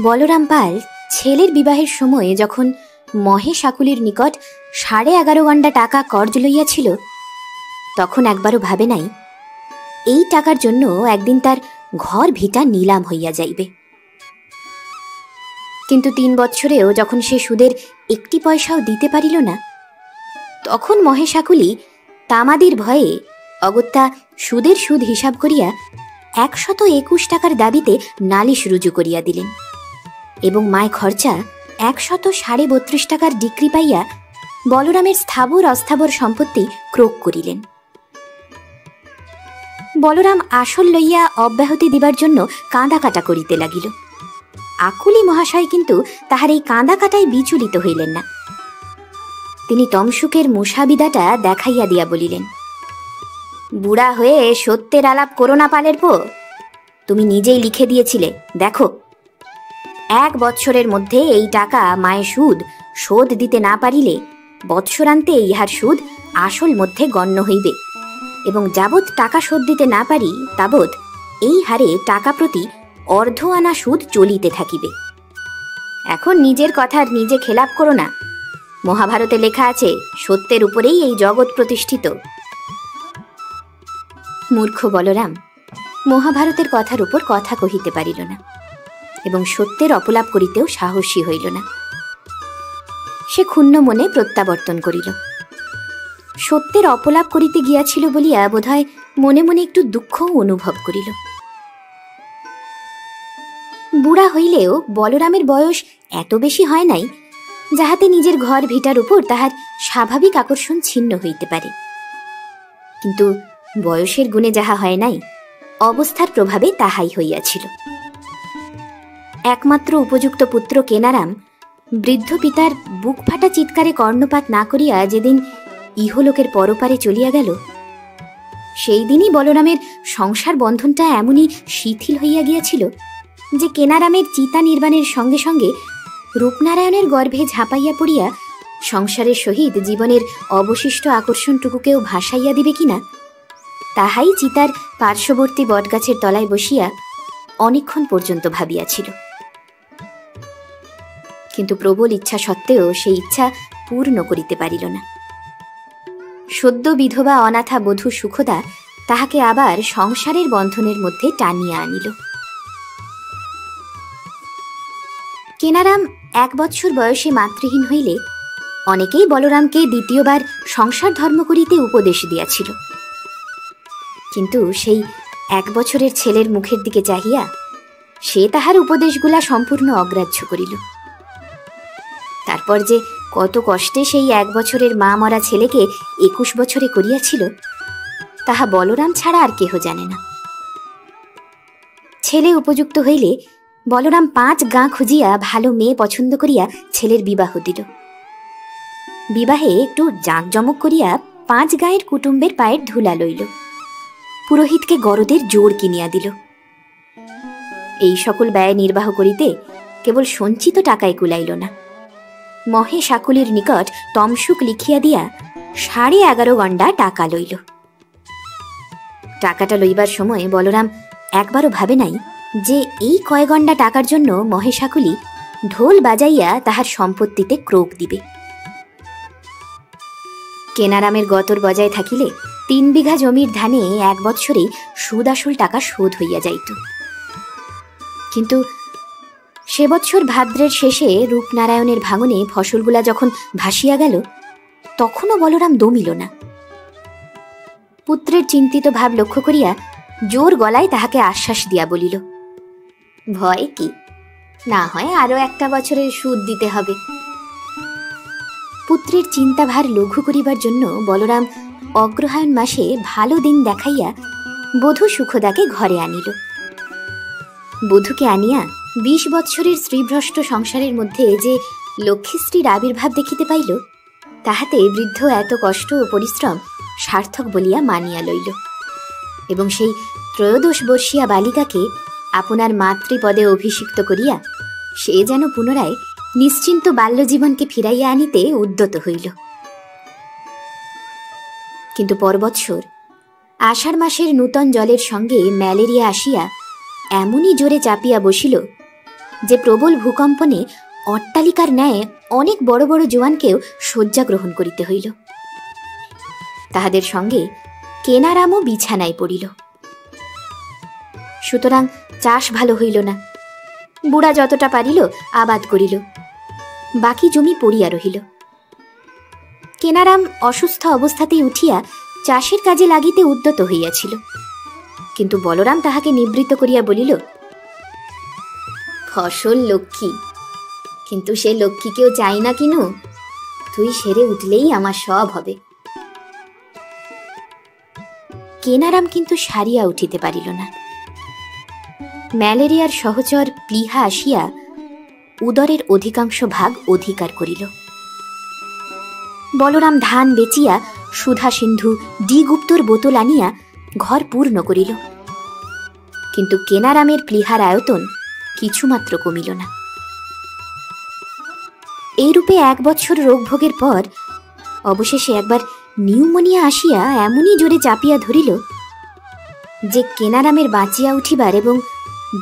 বলরাম পাল ছেলের বিবাহের সময় যখন মহেশ আকুলির নিকট 11.5 গন্ডা টাকা কর্জ লইয়াছিল, তখন একবারও ভাবে নাই এই টাকার জন্য একদিন তার ঘর ভিটা নিলাম হইয়া যাইবে। কিন্তু 3 বৎসরেও যখন সে সুদের 1 পয়সাও দিতে পারিল না, তখন মহেশ আকুলি তামাদির ভয়ে অগত্যা সুদের সুদ হিসাব করিয়া 121 টাকার দাবিতে নালিশ রুজু করিয়া দিলেন এবং মায় খরচা 132 টাকার ডিক্রি পাইয়া বলরামের স্থাবর অস্থাবর সম্পত্তি ক্রোক করিলেন। বলরাম আসল লইয়া অব্যাহতি দিবার জন্য কাঁদা কাটা করিতে লাগিল। আকুলি মহাশয় কিন্তু তাহার এই কাঁদা কাটায় বিচলিত হইলেন না। তিনি তমসুকের মুসাবিদাটা দেখাইয়া দিয়া বলিলেন, বুড়া হয়ে সত্যের আলাপ করো না পালের পো, তুমি নিজেই লিখে দিয়েছিলে, দেখো 1 বৎসরের মধ্যে এই টাকা মায়ের সুদ শোধ দিতে না পারিলে বৎসরান্তে ইহার সুদ আসল মধ্যে গণ্য হইবে এবং যাবৎ টাকা শোধ দিতে না পারি তাবৎ এই হারে টাকা প্রতি অর্ধ আনা সুদ চলিতে থাকিবে। এখন নিজের কথার নিজে খেলাপ করো না। মহাভারতে লেখা আছে, সত্যের উপরেই এই জগৎ প্রতিষ্ঠিত। মূর্খ বলরাম মহাভারতের কথার উপর কথা কহিতে পারিল না এবং সত্যের অপলাপ করিতেও সাহসী হইল না। সে ক্ষুণ্ণ মনে প্রত্যাবর্তন করিল। সত্যের অপলাপ করিতে গিয়াছিল বলিয়া বোধহয় মনে মনে একটু দুঃখও অনুভব করিল। বুড়া হইলেও বলরামের বয়স এত বেশি হয় নাই যাহাতে নিজের ঘর ভিটার উপর তাহার স্বাভাবিক আকর্ষণ ছিন্ন হইতে পারে। কিন্তু বয়সের গুণে যাহা হয় নাই, অবস্থার প্রভাবে তাহাই হইয়াছিল। একমাত্র উপযুক্ত পুত্র কেনারাম বৃদ্ধ পিতার বুক ফাটা চিৎকারে কর্ণপাত না করিয়া যেদিন ইহলোকের পরপারে চলিয়া গেল, সেই দিনই বলরামের সংসার বন্ধনটা এমনই শিথিল হইয়া গিয়াছিল যে কেনারামের চিতা নির্বাণের সঙ্গে সঙ্গে রূপনারায়ণের গর্ভে ঝাঁপাইয়া পড়িয়া সংসারের সহিত জীবনের অবশিষ্ট আকর্ষণটুকুকেও ভাসাইয়া দিবে কিনা, তাহাই চিতার পার্শ্ববর্তী বটগাছের তলায় বসিয়া অনেকক্ষণ পর্যন্ত ভাবিয়াছিল। কিন্তু প্রবল ইচ্ছা সত্ত্বেও সেই ইচ্ছা পূর্ণ করিতে পারিল না। সদ্য বিধবা অনাথা বধূ সুখদা তাহাকে আবার সংসারের বন্ধনের মধ্যে টানিয়া আনিল। কেনারাম 1 বৎসর বয়সে মাতৃহীন হইলে অনেকেই বলরামকে দ্বিতীয়বার সংসার ধর্ম করিতে উপদেশ দিয়াছিল, কিন্তু সেই 1 বছরের ছেলের মুখের দিকে চাহিয়া সে তাহার উপদেশগুলা সম্পূর্ণ অগ্রাহ্য করিল। তারপর যে কত কষ্টে সেই 1 বছরের মা মরা ছেলেকে 21 বছরে করিয়াছিল, তাহা বলরাম ছাড়া আর কেহ জানে না। ছেলে উপযুক্ত হইলে বলরাম 5 গাঁ খুঁজিয়া ভালো মেয়ে পছন্দ করিয়া ছেলের বিবাহ দিল। বিবাহে একটু জাঁকজমক করিয়া 5 গাঁয়ের কুটুম্বের পায়ের ধুলা লইল, পুরোহিতকে গরদের জোর কিনিয়া দিল। এই সকল ব্যয় নির্বাহ করিতে কেবল সঞ্চিত টাকায় কুলাইল না। মহেশ আকুলির নিকট তমসুক লিখিয়া দিয়া 11.5 গন্ডা টাকা লইল। টাকাটা লইবার সময় বলরাম একবারও ভাবে নাই যে এই কয় গন্ডা টাকার জন্য মহেশ আকুলি ঢোল বাজাইয়া তাহার সম্পত্তিতে ক্রোক দিবে। কেনারামের গতর বজায় থাকিলে 3 বিঘা জমির ধানে 1 বৎসরে সুদ আসল টাকা শোধ হইয়া যাইত। কিন্তু সে বৎসর ভাদ্রের শেষে রূপনারায়ণের ভাঙনে ফসলগুলা যখন ভাসিয়া গেল, তখনও বলরাম দমিল না। পুত্রের চিন্তিত ভাব লক্ষ্য করিয়া জোর গলায় তাহাকে আশ্বাস দিয়া বলিল, ভয় কি, না হয় আরো 1 বছরের সুদ দিতে হবে। পুত্রের চিন্তাভার লঘু করিবার জন্য বলরাম অগ্রহায়ণ মাসে ভালো দিন দেখাইয়া বধূ সুখদাকে ঘরে আনিল। বধূকে আনিয়া 20 বৎসরের স্ত্রীভ্রষ্ট সংসারের মধ্যে যে লক্ষ্মীশ্রীর আবির্ভাব দেখিতে পাইল, তাহাতে বৃদ্ধ এত কষ্ট ও পরিশ্রম সার্থক বলিয়া মানিয়া লইল এবং সেই 13 বর্ষীয়া বালিকাকে আপনার মাতৃপদে অভিষিক্ত করিয়া সে যেন পুনরায় নিশ্চিন্ত বাল্যজীবনকে ফিরাইয়া আনিতে উদ্যত হইল। কিন্তু পরবৎসর আষাঢ় মাসের নূতন জলের সঙ্গে ম্যালেরিয়া আসিয়া এমনই জোরে চাপিয়া বসিল যে প্রবল ভূকম্পনে অট্টালিকার ন্যায় অনেক বড় বড় জোয়ানকেও শয্যা গ্রহণ করিতে হইল। তাহাদের সঙ্গে কেনারামও বিছানায় পড়িল। সুতরাং চাষ ভালো হইল না। বুড়া যতটা পারিল আবাদ করিল, বাকি জমি পড়িয়া রহিল। কেনারাম অসুস্থ অবস্থাতেই উঠিয়া চাষের কাজে লাগিতে উদ্যত হইয়াছিল, কিন্তু বলরাম তাহাকে নিবৃত্ত করিয়া বলিল, ফসল লক্ষ্মী, কিন্তু সে লক্ষ্মীকেও চাই না কিনু, তুই সেরে উঠলেই আমার সব হবে। কেনারাম কিন্তু সারিয়া উঠিতে পারিল না। ম্যালেরিয়ার সহচর প্লীহা আসিয়া উদরের অধিকাংশ ভাগ অধিকার করিল। বলরাম ধান বেচিয়া সুধা সিন্ধু ডিগুপ্তর বোতল আনিয়া ঘর পূর্ণ করিল, কিন্তু কেনারামের প্লীহার আয়তন কিছুমাত্র কমিল না। এইরূপে 1 বছর রোগভোগের পর অবশেষে একবার নিউমোনিয়া আসিয়া এমনই জোরে চাপিয়া ধরিল যে কেনারামের বাঁচিয়া উঠিবার এবং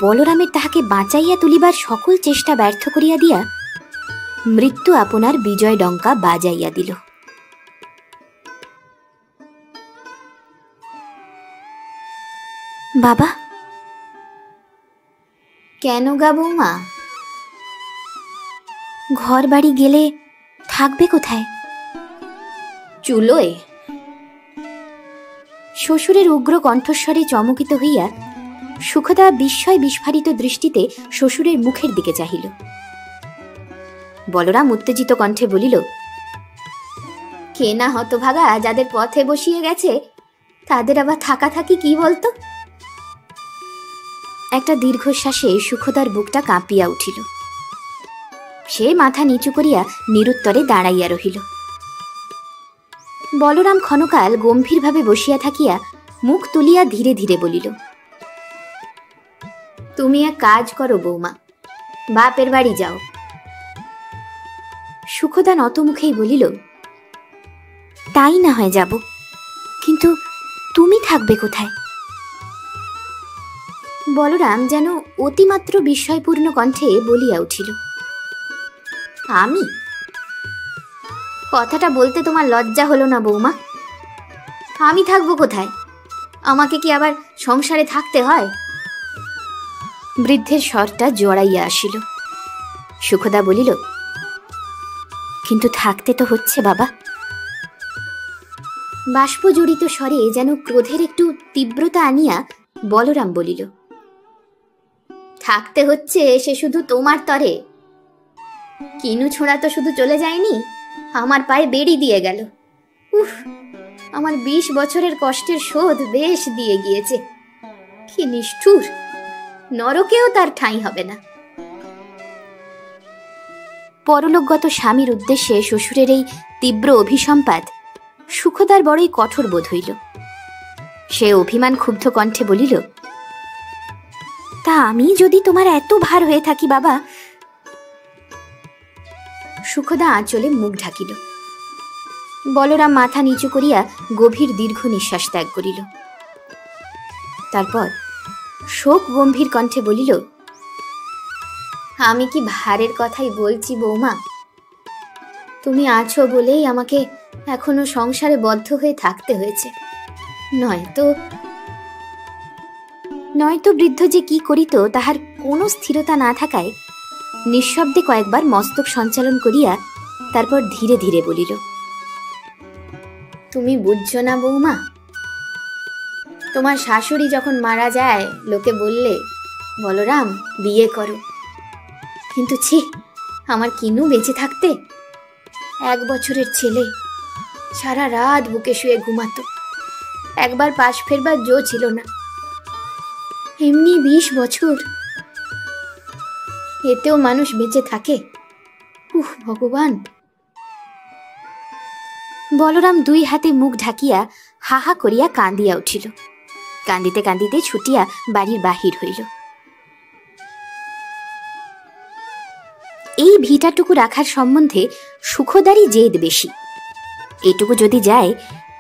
বলরামের তাহাকে বাঁচাইয়া তুলিবার সকল চেষ্টা ব্যর্থ করিয়া দিয়া মৃত্যু আপনার বিজয় ডঙ্কা বাজাইয়া দিল। বাবা, কেন গা বৌমা? ঘর বাড়ি গেলে থাকবে কোথায়? চুলোয়। শ্বশুরের উগ্র কণ্ঠস্বরে চমকিত হইয়া সুখদা বিস্ময় বিস্ফারিত দৃষ্টিতে শ্বশুরের মুখের দিকে চাহিল। বলরাম উত্তেজিত কণ্ঠে বলিল, কেনা হতভাগা যাদের পথে বসিয়ে গেছে তাদের আবার থাকা থাকি কি বলতো? একটা দীর্ঘশ্বাসে সুখদার বুকটা কাঁপিয়া উঠিল। সে মাথা নিচু করিয়া নিরুত্তরে দাঁড়াইয়া রহিল। বলরাম ক্ষণকাল গম্ভীরভাবে বসিয়া থাকিয়া মুখ তুলিয়া ধীরে ধীরে বলিল, তুমি এক কাজ করো বৌমা, বাপের বাড়ি যাও। সুখদা নতমুখেই বলিল, তাই না হয় যাব, কিন্তু তুমি থাকবে কোথায়? বলরাম যেন অতিমাত্র বিস্ময়পূর্ণ কণ্ঠে বলিয়া উঠিল, আমি? কথাটা বলতে তোমার লজ্জা হলো না বৌমা? আমি থাকবো কোথায়? আমাকে কি আবার সংসারে থাকতে হয়? বৃদ্ধের স্বরটা জড়াইয়া আসিল। সুখদা বলিল, কিন্তু থাকতে তো হচ্ছে বাবা। বাষ্পজড়িত স্বরে যেন ক্রোধের একটু তীব্রতা আনিয়া বলরাম বলিল, থাকতে হচ্ছে সে শুধু তোমার তরে। কিনু ছোঁড়া তো শুধু চলে যায়নি, আমার পায়ে বেড়ি দিয়ে গেল। উফ, আমার 20 বছরের কষ্টের শোধ বেশ দিয়ে গিয়েছে। কি নিষ্ঠুর, নরকেও তার ঠাঁই হবে না। পরলোকগত স্বামীর উদ্দেশ্যে শ্বশুরের এই তীব্র অভিসম্পাদ সুখদার বড়ই কঠোর বোধ হইল। সে অভিমান ক্ষুব্ধ কণ্ঠে বলিল, তা আমি যদি তোমার এত ভার হয়ে থাকি বাবা? সুখদা আঁচলে মুখ ঢাকিল। বলরাম মাথা নিচু করিয়া গভীর দীর্ঘ নিঃশ্বাস ত্যাগ করিল। তারপর শোক গম্ভীর কণ্ঠে বলিল, আমি কি ভারের কথাই বলছি বৌমা? তুমি আছো বলেই আমাকে এখনো সংসারে বদ্ধ হয়ে থাকতে হয়েছে, নয়তো বৃদ্ধ যে কি করিত তাহার কোনো স্থিরতা না থাকায় নিঃশব্দে কয়েকবার মস্তক সঞ্চালন করিয়া তারপর ধীরে ধীরে বলিল, তুমি বুঝছো না বৌমা? তোমার শাশুড়ি যখন মারা যায় লোকে বললে, বলরাম বিয়ে করো। কিন্তু ছি, আমার কিনু বেঁচে থাকতে 1 বছরের ছেলে, সারা রাত বুকে শুয়ে ঘুমাতো, একবার পাশ ফেরবার জো ছিল না। এমনি 20 বছর, এতেও মানুষ বেঁচে থাকে? উহ ভগবান! বলরাম 2 হাতে মুখ ঢাকিয়া হাহা করিয়া কাঁদিয়া উঠিল। কান্দিতে কান্দিতে ছুটিয়া বাড়ির বাহির হইল। এই ভিটাটুকু রাখার সম্বন্ধে সুখদারই জেদ বেশি। এটুকু যদি যায়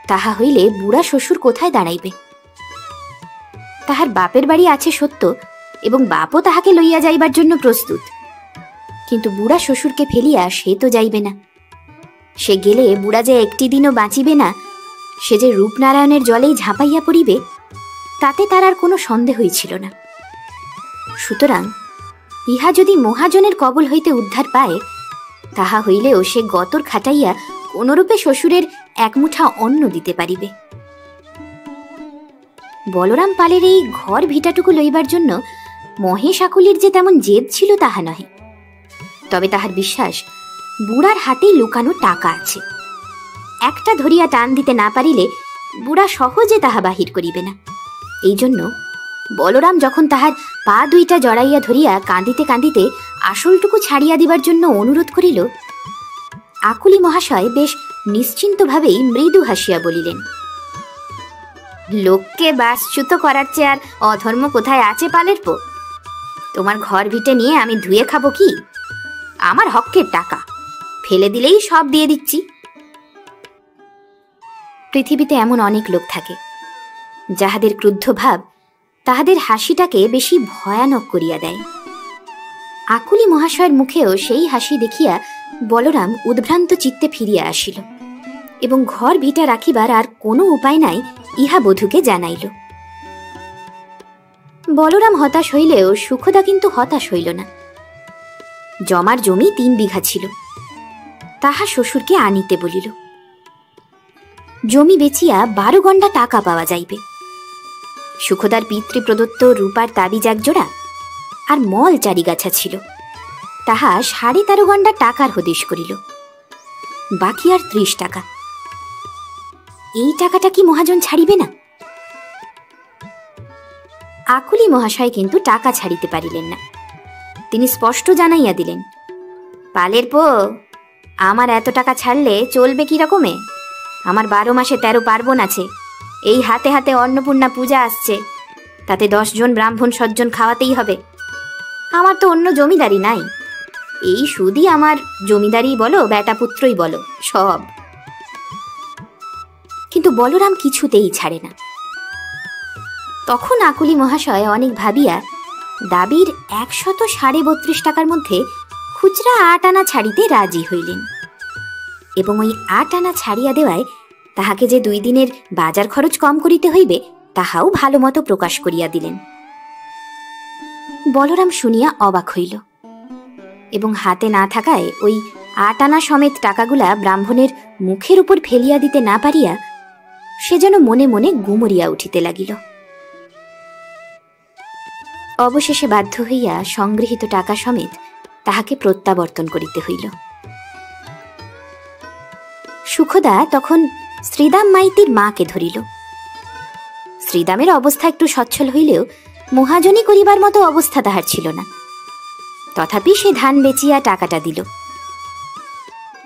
তাহা হইলে বুড়া শ্বশুর কোথায় দাঁড়াইবে? তাহার বাপের বাড়ি আছে সত্য, এবং বাপও তাহাকে লইয়া যাইবার জন্য প্রস্তুত। কিন্তু বুড়া শ্বশুরকে ফেলিয়া সে তো যাইবে না। সে গেলে বুড়া যে একটি দিনও বাঁচিবে না, সে যে রূপনারায়ণের জলেই ঝাঁপাইয়া পড়িবে, তাতে তার আর কোনো সন্দেহই ছিল না। সুতরাং ইহা যদি মহাজনের কবল হইতে উদ্ধার পায়, তাহা হইলেও সে গতর খাটাইয়া কোনরূপে শ্বশুরের এক মুঠা অন্ন দিতে পারিবে। বলরাম পালের এই ঘর ভিটাটুকু লইবার জন্য মহেশ আকুলির যে তেমন জেদ ছিল তাহা নহে। তবে তাহার বিশ্বাস বুড়ার হাতেই লুকানো টাকা আছে। একটা ধরিয়া টান দিতে না পারিলে বুড়া সহজে তাহা বাহির করিবে না। এই জন্য বলরাম যখন তাহার পা দুইটা জড়াইয়া ধরিয়া কাঁদিতে কাঁদিতে আসলটুকু ছাড়িয়া দিবার জন্য অনুরোধ করিল, আকুলি মহাশয় বেশ নিশ্চিন্তভাবেই মৃদু হাসিয়া বলিলেন, লোককে বাসচ্যুত করার চেয়ে আর অধর্ম কোথায় আছে পালের পো? তোমার ঘর ভিটে নিয়ে আমি ধুয়ে খাবো কি? আমার হকের টাকা ফেলে দিলেই সব দিয়ে দিচ্ছি। পৃথিবীতে এমন অনেক লোক থাকে যাহাদের ক্রুদ্ধ ভাব তাহাদের হাসিটাকে বেশি ভয়ানক করিয়া দেয়। আকুলি মহাশয়ের মুখেও সেই হাসি দেখিয়া বলরাম উদ্ভ্রান্ত চিত্তে ফিরিয়া আসিল এবং ঘর ভিটা রাখিবার আর কোনো উপায় নাই ইহা বধূকে জানাইল। বলরাম হতাশ হইলেও সুখদা কিন্তু হতাশ হইল না। জমার জমি 3 বিঘা ছিল, তাহা শ্বশুরকে আনিতে বলিল। জমি বেচিয়া 12 গন্ডা টাকা পাওয়া যাইবে। সুখদার পিতৃ প্রদত্ত রূপার তাবিজ 1 জোড়া আর মল 4 গাছা ছিল, তাহা 13.5 গন্ডা টাকার হদিশ করিল। বাকি আর 30 টাকা। এই টাকাটা কি মহাজন ছাড়িবে না? আকুলি মহাশয় কিন্তু টাকা ছাড়িতে পারিলেন না। তিনি স্পষ্ট জানাইয়া দিলেন, পালের পো, আমার এত টাকা ছাড়লে চলবে কি রকমে? আমার 12 মাসে 13 পার্বণ আছে, এই হাতে হাতে অন্নপূর্ণা পূজা আসছে, তাতে 10 জন ব্রাহ্মণ সজ্জন খাওয়াতেই হবে। আমার তো অন্য জমিদারি নাই, এই শুধু আমার জমিদারি বলো বেটা পুত্রই বলো সব। কিন্তু বলরাম কিছুতেই ছাড়ে না। তখন আকুলি মহাশয় অনেক ভাবিয়া দাবির 132 টাকার মধ্যে খুচরা 8 আনা ছাড়িতে রাজি হইলেন এবং ওই 8 আনা ছাড়িয়া দেওয়ায় তাহাকে যে 2 দিনের বাজার খরচ কম করিতে হইবে তাহাও ভালো মতো প্রকাশ করিয়া দিলেন। বলরাম শুনিয়া অবাক হইল এবং হাতে না থাকায় ওই 8 আনা সমেত টাকাগুলা ব্রাহ্মণের মুখের উপর ফেলিয়া দিতে না পারিয়া সে যেন মনে মনে গুমরিয়া উঠিতে লাগিল। অবশেষে বাধ্য হইয়া সংগৃহীত টাকা সমেত তাহাকে প্রত্যাবর্তন করিতে হইল। সুখদা তখন শ্রীদাম মাইতির মাকে ধরিল। শ্রীদামের অবস্থা একটু সচ্ছল হইলেও মহাজনী করিবার মতো অবস্থা তাহার ছিল না। তথাপি সে ধান বেচিয়া টাকাটা দিল।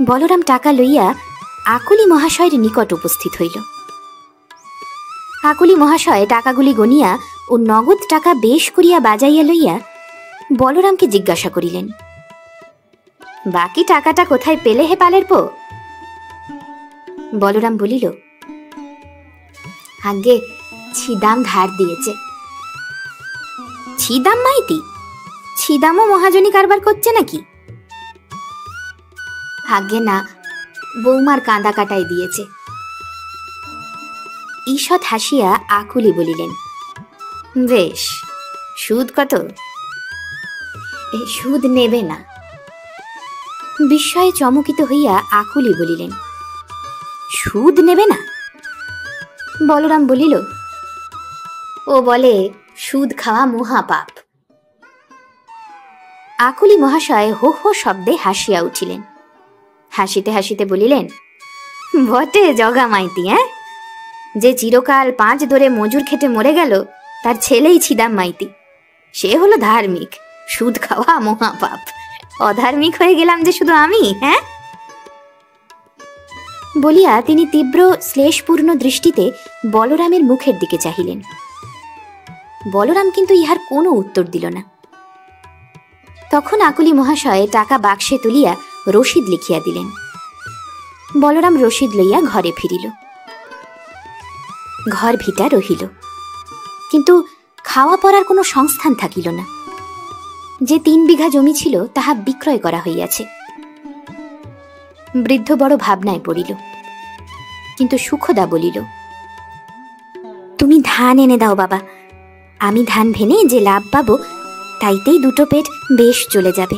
বলরাম টাকা লইয়া আকুলি মহাশয়ের নিকট উপস্থিত হইল। আকুলি মহাশয় টাকাগুলি গনিয়া ও নগদ টাকা বেশ করিয়া বাজাইয়া লইয়া বলরামকে জিজ্ঞাসা করিলেন, বাকি টাকাটা কোথায় পেলে হে পালের পো? বলরাম বলিল, আগে ছিদাম ধার দিয়েছে। ছিদাম মাইতি? ছিদামও মহাজনী কারবার করছে নাকি? আগে না, বৌমার কাঁদা কাটায় দিয়েছে। ঈষৎ হাসিয়া আকুলি বলিলেন, বেশ, সুদ কত? সুদ নেবে না। বিস্ময়ে চমকিত হইয়া আকুলি বলিলেন, সুদ নেবে না? বলরাম বলিল, ও বলে সুদ খাওয়া মহাপাপ। আকুলি মহাশয় হো হো শব্দে হাসিয়া উঠিলেন। হাসিতে হাসিতে বলিলেন, বটে জগা মাইতি, যে চিরকাল 5 ধরে মজুর খেটে মরে গেল তার ছেলেই ছিদাম মাইতি। সে হলো ধার্মিক, সুদ খাওয়া মহাপাপ। অধার্মিক হয়ে গেলাম যে শুধু আমি? বলিয়া তিনি তীব্র শ্লেষপূর্ণ দৃষ্টিতে বলরামের মুখের দিকে চাহিলেন। বলরাম কিন্তু ইহার কোনো উত্তর দিল না। তখন আকুলি মহাশয় টাকা বাক্সে তুলিয়া রসিদ লিখিয়া দিলেন। বলরাম রসিদ লইয়া ঘরে ফিরিল। ঘর ভিটা রহিল, কিন্তু খাওয়া পড়ার কোনো সংস্থান থাকিল না। যে 3 বিঘা জমি ছিল তাহা বিক্রয় করা হইয়াছে। বৃদ্ধ বড় ভাবনায় পড়িল, কিন্তু সুখদা বলিল, তুমি ধান এনে দাও বাবা, আমি ধান ভেনে যে লাভ পাবো তাইতেই 2 পেট বেশ চলে যাবে।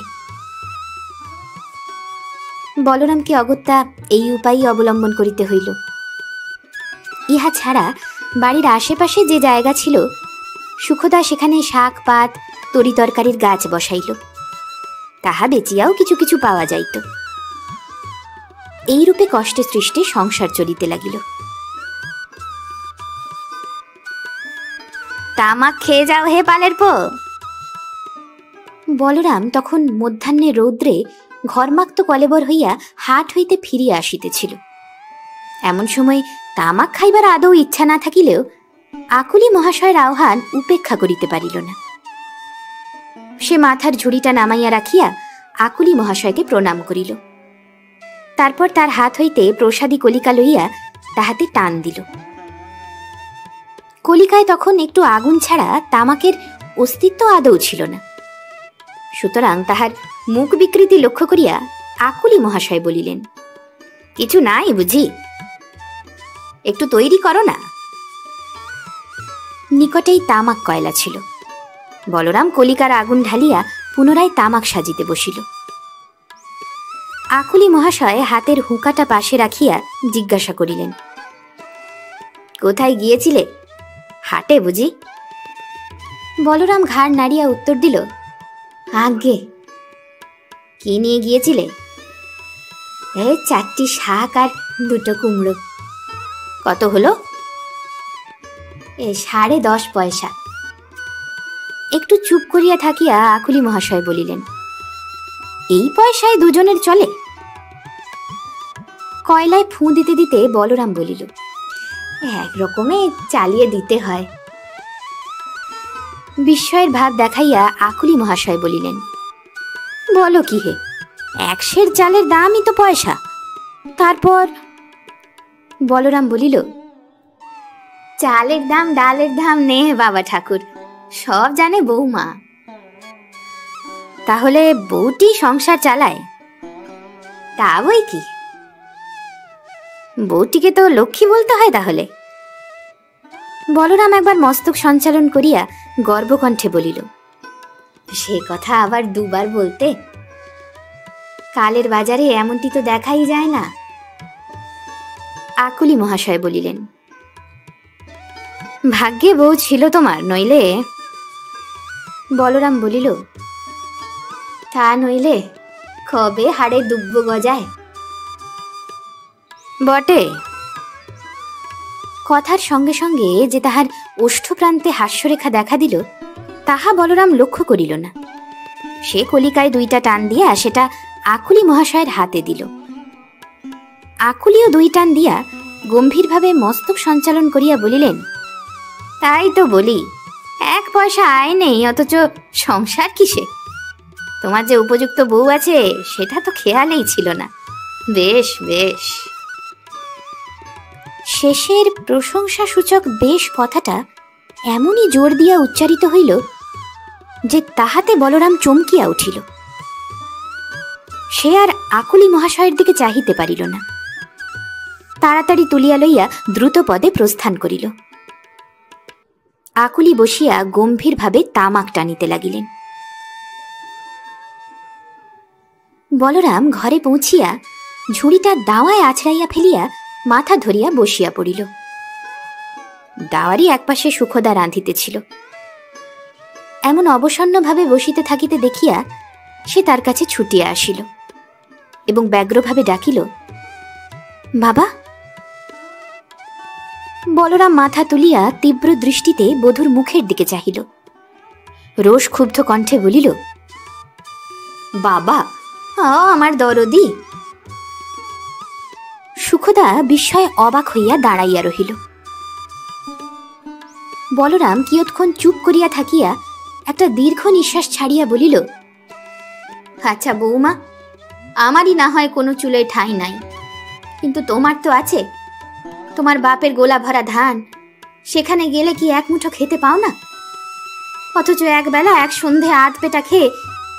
বলরামকে অগত্যা এই উপায়ই অবলম্বন করিতে হইল। ইহা ছাড়া বাড়ির আশেপাশে যে জায়গা ছিল, সুখদা সেখানে শাক পাত তরি তরকারির গাছ বসাইল। তাহা বেচিয়াও কিছু কিছু পাওয়া যাইত। এইরূপে কষ্টে সৃষ্টে সংসার চলিতে লাগিল। তামাক খেয়ে যাও হে পালের পো। বলরাম তখন মধ্যাহ্নে রৌদ্রে ঘরমাক্ত কলেবর হইয়া হাট হইতে ফিরিয়া আসিতেছিল। এমন সময় তামাক খাইবার আদৌ ইচ্ছা না থাকিলেও আকুলি মহাশয়ের আহ্বান উপেক্ষা করিতে পারিল না। সে মাথার ঝুড়িটা নামাইয়া রাখিয়া আকুলি মহাশয়কে প্রণাম করিল। তারপর তার হাত হইতে প্রসাদী কলিকা লইয়া তাহাতে টান দিল। কলিকায় তখন একটু আগুন ছাড়া তামাকের অস্তিত্ব আদৌ ছিল না। সুতরাং তাহার মুখ বিকৃতি লক্ষ্য করিয়া আকুলি মহাশয় বলিলেন, কিছু নাই বুঝি, একটু তৈরি করো না। নিকটেই তামাক কয়লা ছিল। বলরাম কলিকার আগুন ঢালিয়া পুনরায় তামাক সাজিতে বসিল। আকুলি মহাশয় হাতের হুঁকাটা পাশে রাখিয়া জিজ্ঞাসা করিলেন, কোথায় গিয়েছিলে? হাটে বুঝি? বলরাম ঘাড় নাড়িয়া উত্তর দিল, আজ্ঞে। কি নিয়ে গিয়েছিলে? এই 4টি শাক আর 2 কুমড়ো। কত হলো? 10.5 পয়সা। একটু চুপ করিয়া থাকিয়া আকুলি মহাশয় বলিলেন, এই পয়সায় দুজনের চলে? কয়লায় ফুঁ দিতে দিতে বলরাম বলিল, একরকমে চালিয়ে দিতে হয়। বিস্ময়ের ভাব দেখাইয়া আকুলি মহাশয় বলিলেন, বলো কি হে, 1 সের চালের দামই তো পয়সা। তারপর বলরাম বলিল, চালের দাম ডালের দাম নে বাবা ঠাকুর, সব জানে বৌমা। তাহলে বউটি সংসার চালায়? তা বই কি, বউটিকে তো লক্ষ্মী বলতে হয় তাহলে। বলরাম একবার মস্তক সঞ্চালন করিয়া গর্বকণ্ঠে বলিল, সে কথা আবার 2 বার বলতে? কালের বাজারে এমনটি তো দেখাই যায় না। আকুলি মহাশয় বলিলেন, ভাগ্যে বউ ছিল তোমার, নইলে। বলরাম বলিল, তা নইলে কবে হাড়ে দুব্ব গজায়। বটে। কথার সঙ্গে সঙ্গে যে তাহার ওষ্ঠপ্রান্তে হাস্যরেখা দেখা দিল, তাহা বলরাম লক্ষ্য করিল না। সে কলিকায় 2টা টান দিয়া সেটা আকুলি মহাশয়ের হাতে দিল। আকুলিও 2 টান দিয়া গম্ভীরভাবে মস্তক সঞ্চালন করিয়া বলিলেন, তাই তো বলি, 1 পয়সা আয় নেই, অথচ সংসার কিসে? তোমার যে উপযুক্ত বউ আছে সেটা তো খেয়ালেই ছিল না। বেশ বেশ। শেষের প্রশংসাসূচক বেশ কথাটা এমনই জোর দিয়া উচ্চারিত হইল যে তাহাতে বলরাম চমকিয়া উঠিল। সে আর আকুলি মহাশয়ের দিকে চাহিতে পারিল না। তাড়াতাড়ি তুলিয়া লইয়া দ্রুত পদে প্রস্থান করিল। আকুলি বসিয়া গম্ভীরভাবে তামাক টানিতে লাগিলেন। বলরাম ঘরে পৌঁছিয়া ঝুড়িটা দাওয়ায় আছড়াইয়া ফেলিয়া মাথা ধরিয়া বসিয়া পড়িল। দাওয়ারই একপাশে সুখদা রাঁধিতেছিল। এমন অবসন্নভাবে বসিতে থাকিতে দেখিয়া সে তার কাছে ছুটিয়া আসিল এবং ব্যগ্রভাবে ডাকিল, বাবা। বলরাম মাথা তুলিয়া তীব্র দৃষ্টিতে বধূর মুখের দিকে চাহিল। রোষ ক্ষুব্ধ কণ্ঠে বলিল, বাবা, আমার দরদি। সুখদা বিস্ময়ে অবাক হইয়া দাঁড়াইয়া রহিল। বলরাম কিয়ৎক্ষণ চুপ করিয়া থাকিয়া একটা দীর্ঘ নিঃশ্বাস ছাড়িয়া বলিল, আচ্ছা বৌমা, আমারই না হয় কোনো চুলোয় ঠাঁই নাই, কিন্তু তোমার তো আছে। তোমার বাপের গোলা ভরা ধান, সেখানে গেলে কি 1 মুঠো খেতে পাও না? অথচ একবেলা এক সন্ধে আধ পেটা খেয়ে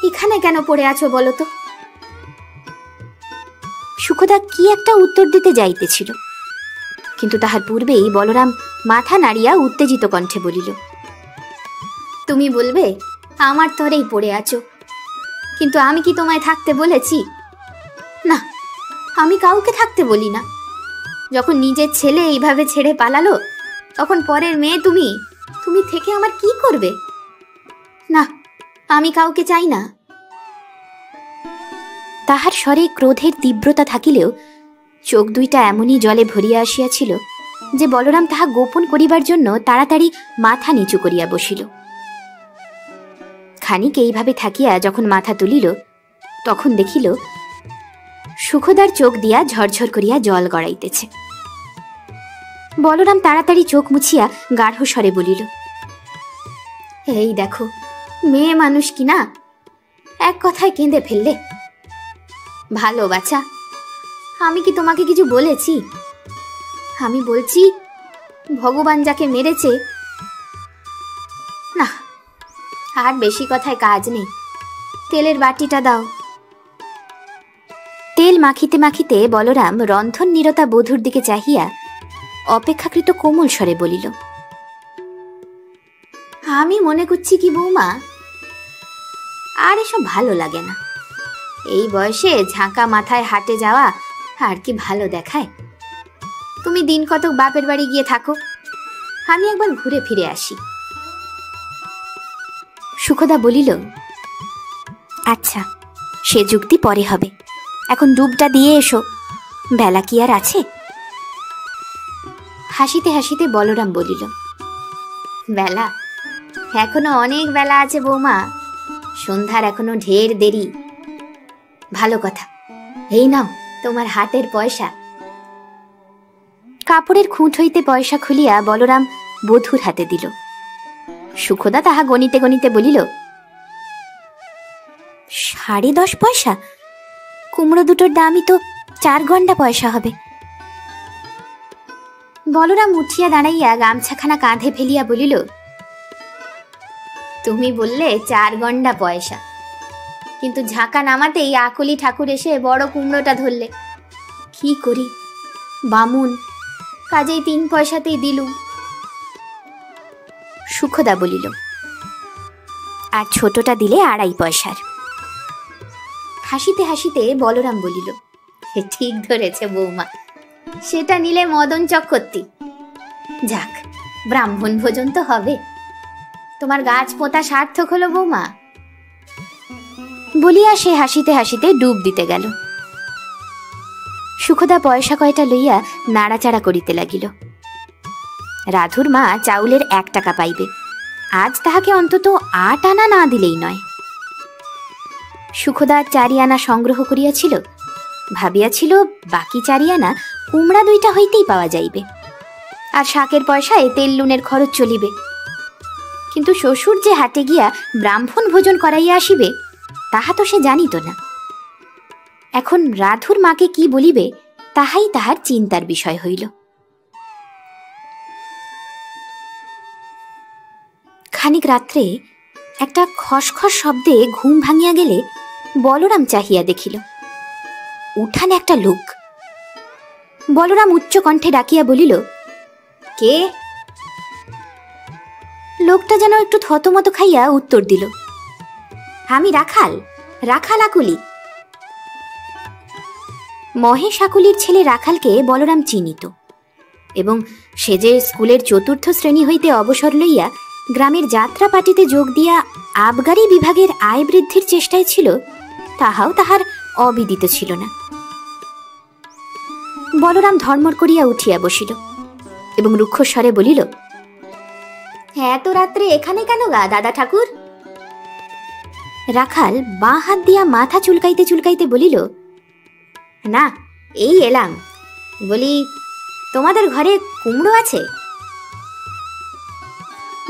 এখানে কেন পড়ে আছো বলো তো? সুখদা কি একটা উত্তর দিতে যাইতেছিল, কিন্তু তাহার পূর্বেই বলরাম মাথা নাড়িয়া উত্তেজিত কণ্ঠে বলিল, তুমি বলবে আমার তরেই পড়ে আছো, কিন্তু আমি কি তোমায় থাকতে বলেছি? না, আমি কাউকে থাকতে বলি না। যখন নিজের ছেলে এইভাবে ছেড়ে পালালো, তখন পরের মেয়ে তুমি তুমি থেকে আমার কি করবে? না, আমি কাউকে চাই না। তাহার স্বরে ক্রোধের তীব্রতা থাকিলেও চোখ দুইটা এমনই জলে ভরিয়া আসিয়াছিল যে বলরাম তাহা গোপন করিবার জন্য তাড়াতাড়ি মাথা নিচু করিয়া বসিল। খানিক এইভাবে থাকিয়া যখন মাথা তুলিল, তখন দেখিল সুখদার চোখ দিয়া ঝরঝর করিয়া জল গড়াইতেছে। বলরাম তাড়াতাড়ি চোখ মুছিয়া গাঢ় স্বরে বলিল, এই দেখো, মেয়ে মানুষ কিনা এক কথায় কেঁদে ফেললে। ভালো বাছা, আমি কি তোমাকে কিছু বলেছি? আমি বলছি, ভগবান যাকে মেরেছে। না, আর বেশি কথায় কাজ নেই, তেলের বাটিটা দাও। তেল মাখিতে মাখিতে বলরাম রন্ধন নিরতা বধূর দিকে চাহিয়া অপেক্ষাকৃত কোমল স্বরে বলিল, আমি মনে করছি কি বৌমা, আর এসব ভালো লাগে না। এই বয়সে ঝাঁকা মাথায় হাটে যাওয়া আর কি ভালো দেখায়? তুমি দিন কতক বাপের বাড়ি গিয়ে থাকো, আমি একবার ঘুরে ফিরে আসি। সুখদা বলিল, আচ্ছা, সে যুক্তি পরে হবে, এখন ডুবটা দিয়ে এসো, বেলা কি আর আছে? হাসিতে হাসিতে বলরাম বলিল, বেলা এখনো অনেক বেলা আছে বৌমা, সন্ধ্যার এখনো ঢের দেরি। ভালো কথা, এই নাও তোমার হাতের পয়সা। কাপড়ের খুঁট হইতে পয়সা খুলিয়া বলরাম বধূর হাতে দিল। সুখদা তাহা গণিতে গণিতে বলিল, 10.5 পয়সা? কুমড়ো দুটোর দামই তো 4 গন্ডা পয়সা হবে। বলরাম উঠিয়া দাঁড়াইয়া গামছাখানা কাঁধে ফেলিয়া বলিল, তুমি বললে 4 গন্ডা পয়সা, কিন্তু ঝাঁকা নামাতেই আকুলি ঠাকুর এসে বড় কুমড়োটা ধরলে। কি করি, বামুন, কাজেই 3 পয়সাতেই দিলুম। সুখদা বলিল, আর ছোটটা দিলে 2.5 পয়সার। হাসিতে হাসিতে বলরাম বলিল, ঠিক ধরেছে বৌমা, সেটা নিলে মদন চক্রবর্তী। যাক, ব্রাহ্মণ ভোজন তো হবে। তোমার গাছ পোঁতা সার্থক হলো বৌমা। বলিয়া সে হাসিতে হাসিতে ডুব দিতে গেল। সুখদা পয়সা কয়টা লইয়া নাড়াচাড়া করিতে লাগিল। রাধুর মা চাউলের 1 টাকা পাইবে, আজ তাহাকে অন্তত 8 আনা না দিলেই নয়। সুখদা 4 আনা সংগ্রহ করিয়াছিল, ভাবিয়াছিল বাকি 4 আনা কুমড়া 2টা হইতেই পাওয়া যাইবে, আর শাকের পয়সায় তেল লুনের খরচ চলিবে। কিন্তু শ্বশুর যে হাটে গিয়া ব্রাহ্মণ ভোজন করাইয়া আসিবে, তাহা তো সে জানিত না। এখন রাধুর মাকে কি বলিবে, তাহাই তাহার চিন্তার বিষয় হইল। খানিক রাত্রে একটা খসখস শব্দে ঘুম ভাঙিয়া গেলে বলরাম চাহিয়া দেখিল উঠানে একটা লোক। বলরাম উচ্চ কণ্ঠে ডাকিয়া বলিল, কে? লোকটা যেন একটু থতমত খাইয়া উত্তর দিল, আমি রাখাল, রাখাল আকুলি। মহেশ আকুলির ছেলে রাখালকে বলরাম চিনিত, এবং সে যে স্কুলের 4র্থ শ্রেণী হইতে অবসর লইয়া গ্রামের যাত্রা পার্টিতে যোগ দিয়া আবগারি বিভাগের আয় বৃদ্ধির চেষ্টায় ছিল, তাহাও তাহার অবিদিত ছিল না। বলরাম ধর্মর করিয়া উঠিয়া বসিল এবং রুক্ষস্বরে বলিল, এত রাত্রে এখানে কেন গা দাদা ঠাকুর? রাখাল বাঁ হাত দিয়া মাথা চুলকাইতে চুলকাইতে বলিল, না, এই এলাম। বলি, তোমাদের ঘরে কুমড়ো আছে?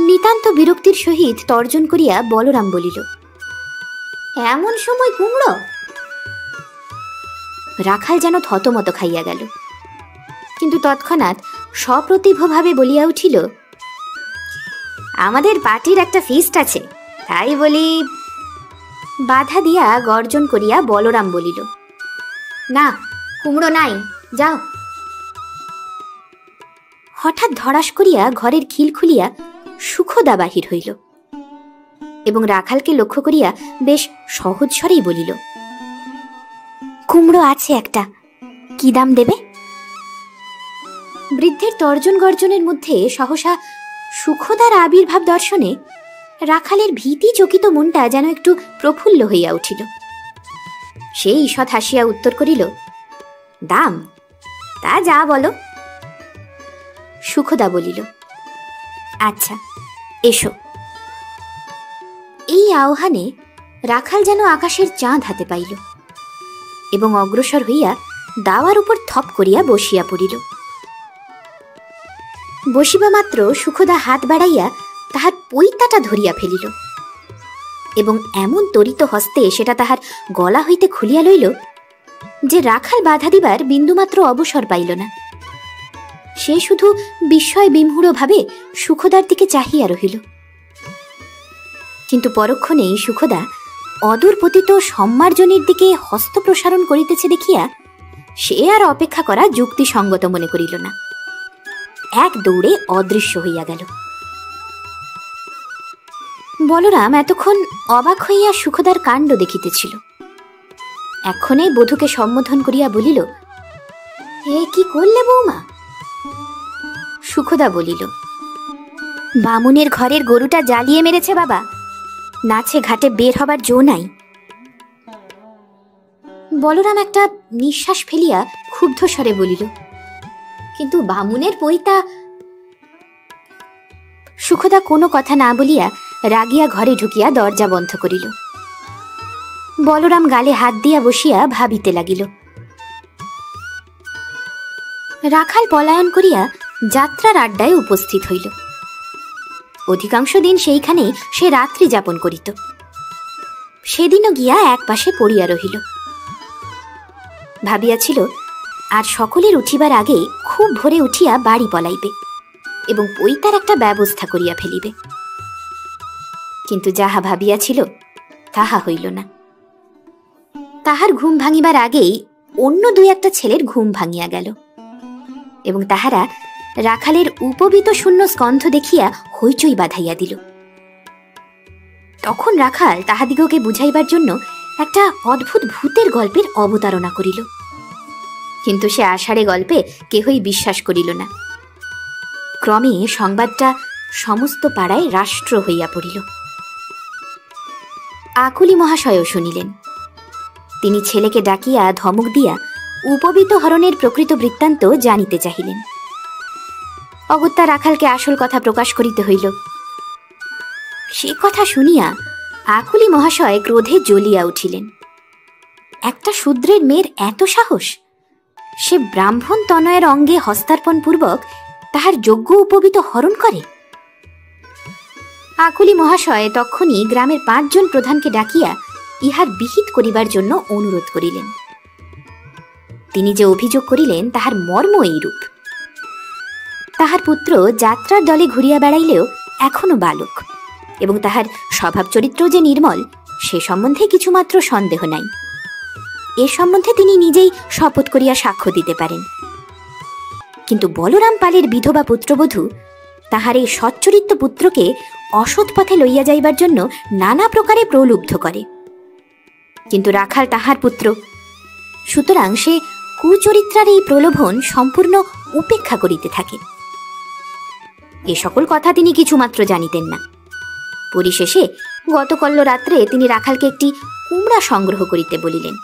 নিতান্ত বিরক্তির সহিত তর্জন করিয়া বলরাম বলিল, এমন সময় কুমড়ো? রাখাল যেন থতমত খাইয়া গেল, কিন্তু তৎক্ষণাৎ সপ্রতিভভাবে বলিয়া উঠিল, আমাদের পার্টির একটা ফিস্ট আছে, তাই বলি। বাধা দিয়া গর্জন করিয়া বলরাম বলিল, না, কুমড়ো নাই, যাও। হঠাৎ ধড়াস করিয়া ঘরের খিল খুলিয়া সুখদা বাহির হইল এবং রাখালকে লক্ষ্য করিয়া বেশ সহজ স্বরেই বলিল, কুমড়ো আছে একটা, কি দাম দেবে? বৃদ্ধের তর্জন গর্জনের মধ্যে সহসা সুখদার আবির্ভাব দর্শনে রাখালের ভীতি চকিত মনটা যেন একটু প্রফুল্ল হইয়া উঠিল। সে ঈষৎ হাসিয়া উত্তর করিল, দাম তা যা বলো। সুখদা বলিল, আচ্ছা এসো। এই আহ্বানে রাখাল যেন আকাশের চাঁদ হাতে পাইল এবং অগ্রসর হইয়া দাওয়ার উপর থপ করিয়া বসিয়া পড়িল। বসিবা মাত্র সুখদা হাত বাড়াইয়া তাহার পৈতাটা ধরিয়া ফেলিল এবং এমন তরিত হস্তে সেটা তাহার গলা হইতে খুলিয়া লইল যে রাখাল বাধা দিবার বিন্দুমাত্র অবসর পাইল না। সে শুধু বিস্ময় বিমূঢ় ভাবে সুখদার দিকে চাহিয়া রহিল। কিন্তু পরক্ষণেই সুখদা অদূর পতিত সম্মার্জনের দিকে হস্ত প্রসারণ করিতেছে দেখিয়া সে আর অপেক্ষা করা যুক্তিসঙ্গত মনে করিল না, এক দৌড়ে অদৃশ্য হইয়া গেল। বলরাম এতক্ষণ অবাক হইয়া সুখদার কাণ্ড দেখিতেছিল। এক্ষণে বধূকে সম্বোধন করিয়া বলিল, এ কি করলে বৌমা? সুখদা বলিল, বামুনের ঘরের গরুটা জ্বালিয়ে মেরেছে বাবা, নাচে ঘাটে বের হবার জো নাই। বলরাম একটা নিঃশ্বাস ফেলিয়া ক্ষুব্ধ স্বরে বলিল, কিন্তু বামুনের পৈতা। সুখদা কোনো কথা না বলিয়া রাগিয়া ঘরে ঢুকিয়া দরজা বন্ধ করিল। বলরাম গালে হাত দিয়া বসিয়া ভাবিতে লাগিল। রাখাল পলায়ন করিয়া যাত্রার আড্ডায় উপস্থিত হইল। অধিকাংশ দিন সেইখানেই সে রাত্রি যাপন করিত। সেদিনও গিয়া এক পাশে পড়িয়া রহিল। ভাবিয়াছিল আর সকলের উঠিবার আগে খুব ভোরে উঠিয়া বাড়ি পলাইবে এবং পৈতার একটা ব্যবস্থা করিয়া ফেলিবে। কিন্তু যাহা ভাবিয়াছিল তাহা হইল না। তাহার ঘুম ভাঙিবার আগেই অন্য দুই একটা ছেলের ঘুম ভাঙিয়া গেল এবং তাহারা রাখালের উপবিত শূন্য স্কন্ধ দেখিয়া হইচই বাঁধাইয়া দিল। তখন রাখাল তাহাদিগকে বুঝাইবার জন্য একটা অদ্ভুত ভূতের গল্পের অবতারণা করিল, কিন্তু সে আষাঢ়ে গল্পে কেহই বিশ্বাস করিল না। ক্রমে সংবাদটা সমস্ত পাড়ায় রাষ্ট্র হইয়া পড়িল। আকুলি মহাশয়ও শুনিলেন। তিনি ছেলেকে ডাকিয়া ধমক দিয়া উপবিত হরণের প্রকৃত বৃত্তান্ত জানিতে চাহিলেন। অগত্যা রাখালকে আসল কথা প্রকাশ করিতে হইল। সে কথা শুনিয়া আকুলি মহাশয় ক্রোধে জ্বলিয়া উঠিলেন। একটা শূদ্রের মেয়ের এত সাহস! সে ব্রাহ্মণ তনয়ের অঙ্গে হস্তার্পণ পূর্বক তাহার যোগ্য উপবিত হরণ করে। আকুলি মহাশয় তক্ষুনি গ্রামের 5 জন প্রধানকে ডাকিয়া ইহার বিহিত করিবার জন্য অনুরোধ করিলেন। তিনি যে অভিযোগ করিলেন তাহার মর্ম এইরূপ। তাহার পুত্র যাত্রার দলে ঘুরিয়া বেড়াইলেও এখনো বালক এবং তাহার স্বভাব চরিত্র যে নির্মল সে সম্বন্ধে কিছুমাত্র সন্দেহ নাই। এ সম্বন্ধে তিনি নিজেই শপথ করিয়া সাক্ষ্য দিতে পারেন। কিন্তু বলরাম পালের বিধবা পুত্রবধূ তাহার এই সচ্চরিত্র পুত্রকে অসৎ পথে লইয়া যাইবার জন্য নানা প্রকারে প্রলুব্ধ করে। কিন্তু রাখাল তাহার পুত্র, সুতরাং সে কুচরিত্রার এই প্রলোভন সম্পূর্ণ উপেক্ষা করিতে থাকে। এ সকল কথা তিনি কিছুমাত্র জানিতেন না। পরিশেষে গতকল্য রাত্রে তিনি রাখালকে একটি কুমড়া সংগ্রহ করিতে বলিলেন।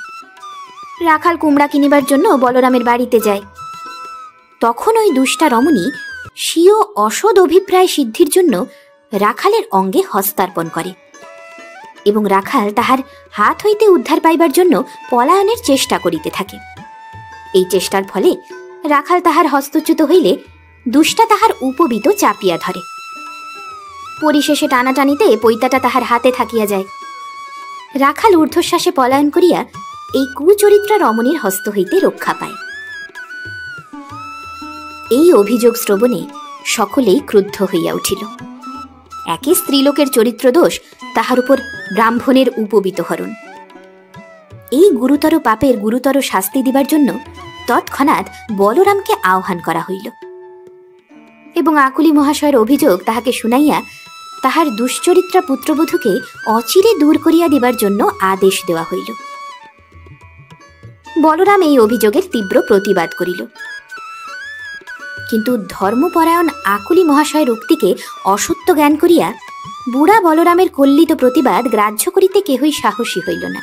রাখাল কুমড়া কিনিবার জন্য বলরামের বাড়িতে যায়। তখন ওই দুষ্টা রমণী স্বীয় অসৎ অভিপ্রায় সিদ্ধির জন্য রাখালের অঙ্গে হস্তার্পণ করে এবং রাখাল তাহার হাত হইতে উদ্ধার পাইবার জন্য পলায়নের চেষ্টা করিতে থাকে। এই চেষ্টার ফলে রাখাল তাহার হস্তচ্যুত হইলে দুষ্টা তাহার উপবিত চাপিয়া ধরে। পরিশেষে টানাটানিতে পৈতাটা তাহার হাতে থাকিয়া যায়। রাখাল ঊর্ধ্বশ্বাসে পলায়ন করিয়া এই কুচরিত্রা রমণীর হস্ত হইতে রক্ষা পায়। এই অভিযোগ শ্রবণে সকলেই ক্রুদ্ধ হইয়া উঠিল। একে স্ত্রীলোকের চরিত্র দোষ, তাহার উপর ব্রাহ্মণের উপবিত হরণ। এই গুরুতর পাপের গুরুতর শাস্তি দিবার জন্য তৎক্ষণাৎ বলরামকে আহ্বান করা হইল এবং আকুলি মহাশয়ের অভিযোগ তাহাকে শুনাইয়া তাহার দুশ্চরিত্রা পুত্রবধূকে অচিরে দূর করিয়া দিবার জন্য আদেশ দেওয়া হইল। বলরাম এই অভিযোগের তীব্র প্রতিবাদ করিল, কিন্তু ধর্মপরায়ণ আকুলি মহাশয়ের উক্তিকে অসত্য জ্ঞান করিয়া বুড়া বলরামের কল্লিত প্রতিবাদ গ্রাহ্য করিতে কেহই সাহসী হইল না।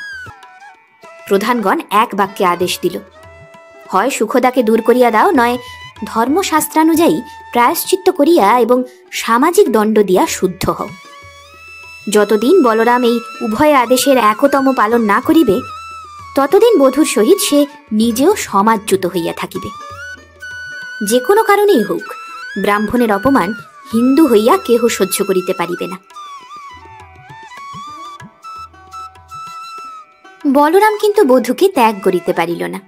প্রধানগণ এক বাক্যে আদেশ দিল, হয় সুখদাকে দূর করিয়া দাও, নয় ধর্মশাস্ত্রানুযায়ী প্রায়শ্চিত্ত করিয়া এবং সামাজিক দণ্ড দিয়া শুদ্ধ হও। যতদিন বলরাম এই উভয় আদেশের একতম পালন না করিবে, ততদিন বধূর সহিত সে নিজেও সমাজচ্যুত হইয়া থাকিবে। যে কোনো কারণেই হোক, ব্রাহ্মণের অপমান হিন্দু হইয়া কেহ সহ্য করিতে পারিবে না। বলরাম কিন্তু বধূকে ত্যাগ করিতে পারিল না,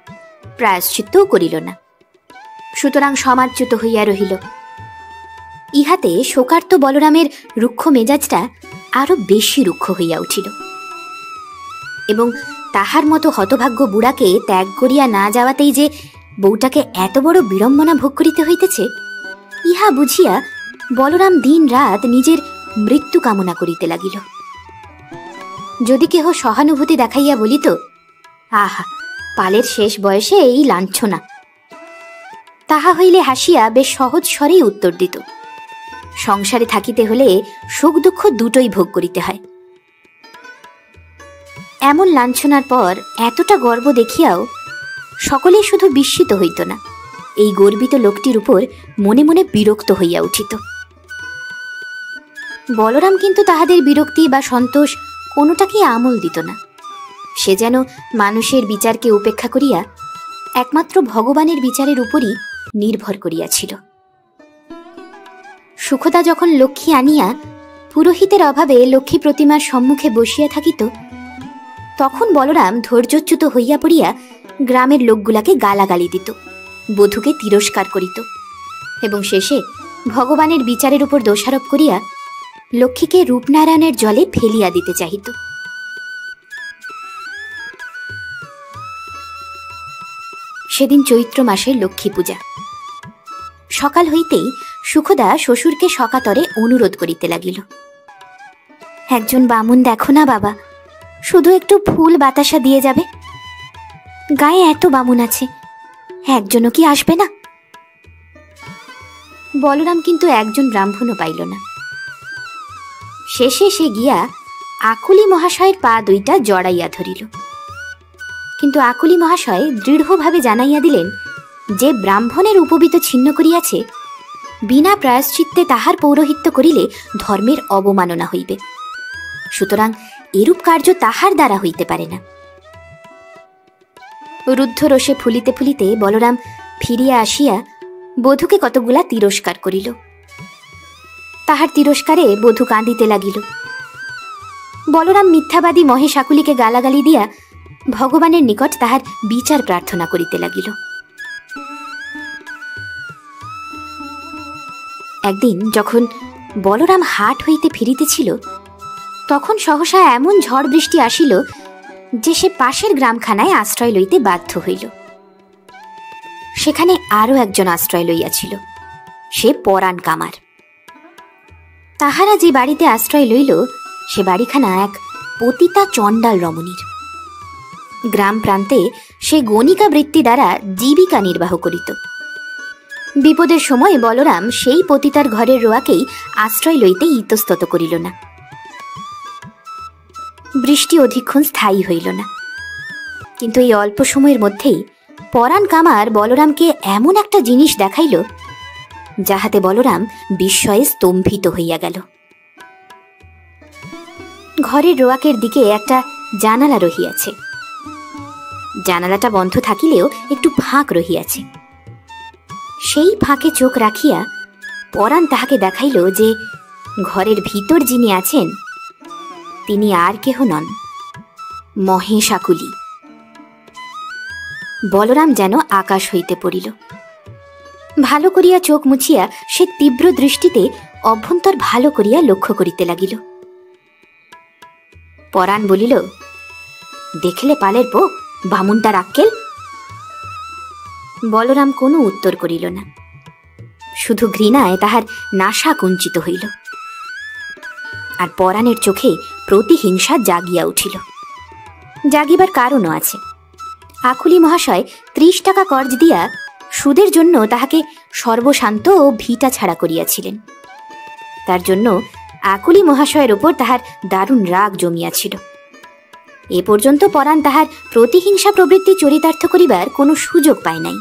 প্রায়শ্চিত্তও করিল না, সুতরাং সমাজচ্যুত হইয়া রহিল। ইহাতে শোকার্ত বলরামের রুক্ষ মেজাজটা আরো বেশি রুক্ষ হইয়া উঠিল এবং তাহার মতো হতভাগ্য বুড়াকে ত্যাগ করিয়া না যাওয়াতেই যে বউটাকে এত বড় বিড়ম্বনা ভোগ করিতে হইতেছে, ইহা বুঝিয়া বলরাম দিন রাত নিজের মৃত্যু কামনা করিতে লাগিল। যদি কেহ সহানুভূতি দেখাইয়া বলিত, আহা, পালের শেষ বয়সে এই লাঞ্ছনা, তাহা হইলে হাসিয়া বেশ সহজ স্বরেই উত্তর দিত, সংসারে থাকিতে হলে সুখ দুঃখ দুটোই ভোগ করিতে হয়। এমন লাঞ্ছনার পর এতটা গর্ব দেখিয়াও সকলেই শুধু বিস্মিত হইত না, এই গর্বিত লোকটির উপর মনে মনে বিরক্ত হইয়া উঠিত। বলরাম কিন্তু তাহাদের বিরক্তি বা সন্তোষ কোনোটাকেই আমল দিত না। সে যেন মানুষের বিচারকে উপেক্ষা করিয়া একমাত্র ভগবানের বিচারের উপরই নির্ভর করিয়াছিল। সুখদা যখন লক্ষ্মী আনিয়া পুরোহিতের অভাবে লক্ষ্মী প্রতিমার সম্মুখে বসিয়া থাকিত, তখন বলরাম ধৈর্যচ্যুত হইয়া পড়িয়া গ্রামের লোকগুলাকে গালাগালি দিত, বধূকে তিরস্কার করিত এবং শেষে ভগবানের বিচারের উপর দোষারোপ করিয়া লক্ষ্মীকে রূপনারায়ণের জলে ফেলিয়া দিতে চাহিত। সেদিন চৈত্র মাসের লক্ষ্মী পূজা। সকাল হইতেই সুখদা শ্বশুরকে সকাতরে অনুরোধ করিতে লাগিল, একজন বামুন দেখো না বাবা, শুধু একটু ফুল বাতাসা দিয়ে যাবে, গায়ে এত বামুন আছে, একজনও কি আসবে না? বলরাম কিন্তু একজন ব্রাহ্মণও পাইল না। শেষে সে গিয়া আকুলি মহাশয়ের পা দুইটা জড়াইয়া ধরিল, কিন্তু আকুলি মহাশয় দৃঢ়ভাবে জানাইয়া দিলেন যে ব্রাহ্মণের উপবিত ছিন্ন করিয়াছে, বিনা প্রায়শ্চিত্তে তাহার পৌরোহিত্য করিলে ধর্মের অবমাননা হইবে, সুতরাং এরূপ কার্য তাহার দ্বারা হইতে পারে না। রুদ্ধ রোষে ফুলিতে ফুলিতে বলরাম ফিরিয়া আসিয়া বধূকে কতগুলা তিরস্কার করিল। তাহার তিরস্কারে বধূ কাঁদিতে লাগিল। বলরাম মিথ্যাবাদী মহেশ আকুলিকে গালাগালি দিয়া ভগবানের নিকট তাহার বিচার প্রার্থনা করিতে লাগিল। একদিন যখন বলরাম হাট হইতে ফিরিতেছিল, তখন সহসা এমন ঝড় বৃষ্টি আসিল যে সে পাশের গ্রামখানায় আশ্রয় লইতে বাধ্য হইল। সেখানে আরও একজন আশ্রয় লইয়াছিল, সে পরাণ কামার। তাহারা যে বাড়িতে আশ্রয় লইল, সে বাড়িখানা এক পতিতা চণ্ডাল রমণীর। গ্রাম প্রান্তে সে গণিকা বৃত্তি দ্বারা জীবিকা নির্বাহ করিত। বিপদের সময় বলরাম সেই পতিতার ঘরের রোয়াকেই আশ্রয় লইতে ইতস্তত করিল না। বৃষ্টি অধিকক্ষণ স্থায়ী হইল না, কিন্তু এই অল্প সময়ের মধ্যেই পরাণ কামার বলরামকে এমন একটা জিনিস দেখাইল, যাহাতে বলরাম বিস্ময়ে স্তম্ভিত হইয়া গেল। ঘরের রোয়াকের দিকে একটা জানালা রহিয়াছে, জানালাটা বন্ধ থাকিলেও একটু ফাঁক রহিয়াছে। সেই ফাঁকে চোখ রাখিয়া পরাণ তাহাকে দেখাইল যে ঘরের ভিতর যিনি আছেন তিনি আর কেহ নন, মহেশ আকুলি। বলরাম যেন আকাশ হইতে পড়িল। ভালো করিয়া চোখ মুছিয়া সে তীব্র দৃষ্টিতে অভ্যন্তর ভালো করিয়া লক্ষ্য করিতে লাগিল। পরাণ বলিল, দেখলে পালের পো বামুনটার আক্কেল। বলরাম কোনো উত্তর করিল না, শুধু ঘৃণায় তাহার নাসা কুঞ্চিত হইল, আর পরাণের চোখে প্রতিহিংসা জাগিয়া উঠিল। জাগিবার কারণও আছে। আকুলি মহাশয় 30 টাকা কর্জ দিয়া সুদের জন্য তাহাকে সর্বশান্ত ও ভিটা ছাড়া করিয়াছিলেন। তার জন্য আকুলি মহাশয়ের ওপর তাহার দারুণ রাগ জমিয়াছিল। এ পর্যন্ত পরাণ তাহার প্রতিহিংসা প্রবৃত্তি চরিতার্থ করিবার কোনো সুযোগ পায় নাই।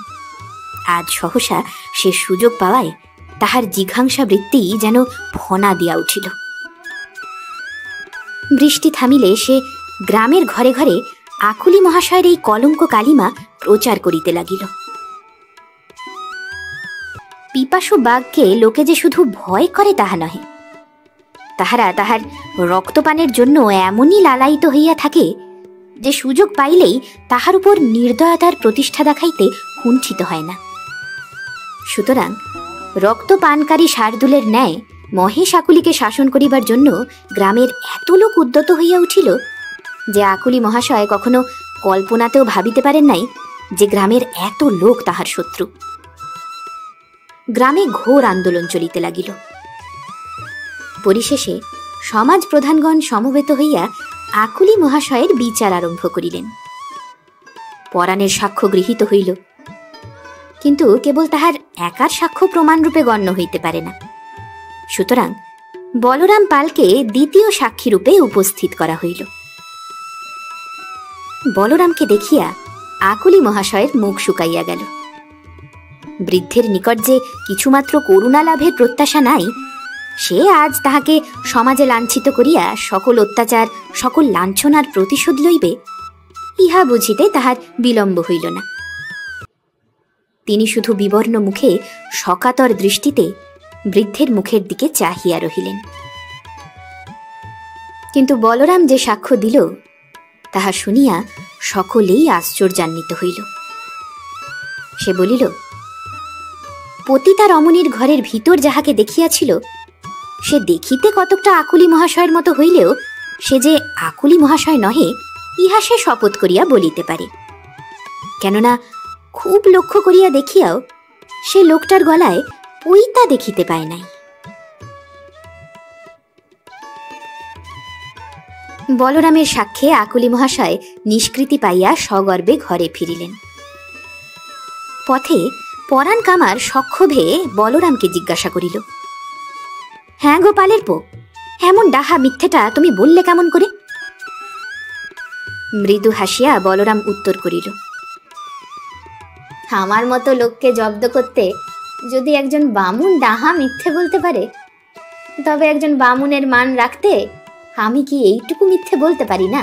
আজ সহসা সে সুযোগ পাওয়ায় তাহার জিঘাংসা বৃত্তি যেন ফনা দিয়া উঠিল। বৃষ্টি থামিলে সে গ্রামের ঘরে ঘরে আকুলি মহাশয়ের এই কলঙ্ক কালিমা প্রচার করিতে লাগিল। পিপাসু বাঘকে লোকে যে শুধু ভয় করে তাহা নহে, তাহারা তাহার রক্তপানের জন্য এমনই লালায়িত হইয়া থাকে যে সুযোগ পাইলেই তাহার উপর নির্দয়তার প্রতিষ্ঠা দেখাইতে কুণ্ঠিত হয় না। সুতরাং রক্তপানকারী শার্দুলের ন্যায় মহেশ আকুলিকে শাসন করিবার জন্য গ্রামের এত লোক উদ্যত হইয়া উঠিল যে আকুলি মহাশয় কখনো কল্পনাতেও ভাবিতে পারেন নাই যে গ্রামের এত লোক তাহার শত্রু। গ্রামে ঘোর আন্দোলন চলিতে লাগিল। পরিশেষে সমাজ প্রধানগণ সমবেত হইয়া আকুলি মহাশয়ের বিচার আরম্ভ করিলেন। পরাণের সাক্ষ্য গৃহীত হইল, কিন্তু কেবল তাহার একার সাক্ষ্য প্রমাণরূপে গণ্য হইতে পারে না। সুতরাং বলরাম পালকে দ্বিতীয় সাক্ষীরূপে উপস্থিত করা হইল। বলরামকে দেখিয়া আকুলি মহাশয়ের মুখ শুকাইয়া গেল। বৃদ্ধের নিকট যে কিছুমাত্র করুণা লাভের প্রত্যাশা নাই, সে আজ তাহাকে সমাজে লাঞ্ছিত করিয়া সকল অত্যাচার সকল লাঞ্ছনার প্রতিশোধ লইবে, ইহা বুঝিতে তাহার বিলম্ব হইল না। তিনি শুধু বিবর্ণ মুখে শকাতর দৃষ্টিতে বৃদ্ধের মুখের দিকে চাহিয়া রহিলেন। কিন্তু বলরাম যে সাক্ষ্য দিল তাহা শুনিয়া সকলেই আশ্চর্যান্বিত হইল। সে বলিল, পতিতা রমণীর ঘরের ভিতর যাহাকে দেখিয়াছিল সে দেখিতে কতকটা আকুলি মহাশয়ের মতো হইলেও সে যে আকুলি মহাশয় নহে ইহা সে শপথ করিয়া বলিতে পারে। কেননা খুব লক্ষ্য করিয়া দেখিয়াও সে লোকটার গলায় পইতা দেখিতে পায় নাই। বলরামের সাক্ষ্যে আকুলি মহাশয় নিষ্কৃতি পাইয়া সগর্বে ঘরে ফিরিলেন। পথে পরাণ কামার সক্ষোভে বলরামকে জিজ্ঞাসা করিল, হ্যাঁ গোপালের পো, এমন ডাহা মিথ্যেটা তুমি বললে কেমন করে? মৃদু হাসিয়া বলরাম উত্তর করিল, আমার মতো লোককে জব্দ করতে যদি একজন বামুন ডাহা মিথ্যে বলতে পারে, তবে একজন বামুনের মান রাখতে আমি কি এইটুকু মিথ্যে বলতে পারি না?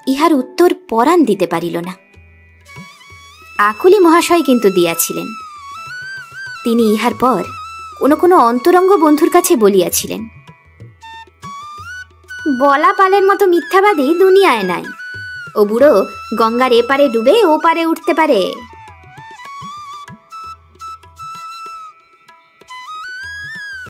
ইহার উত্তর পরাণ দিতে পারিল না। আকুলি মহাশয় কিন্তু দিয়াছিলেন। তিনি ইহার পর কোনো কোনো অন্তরঙ্গ বন্ধুর কাছে বলিয়াছিলেন, বলা পালের মতো মিথ্যাবাদী দুনিয়ায় নাই। ও বুড়ো গঙ্গার এপারে ডুবে ও পারে উঠতে পারে।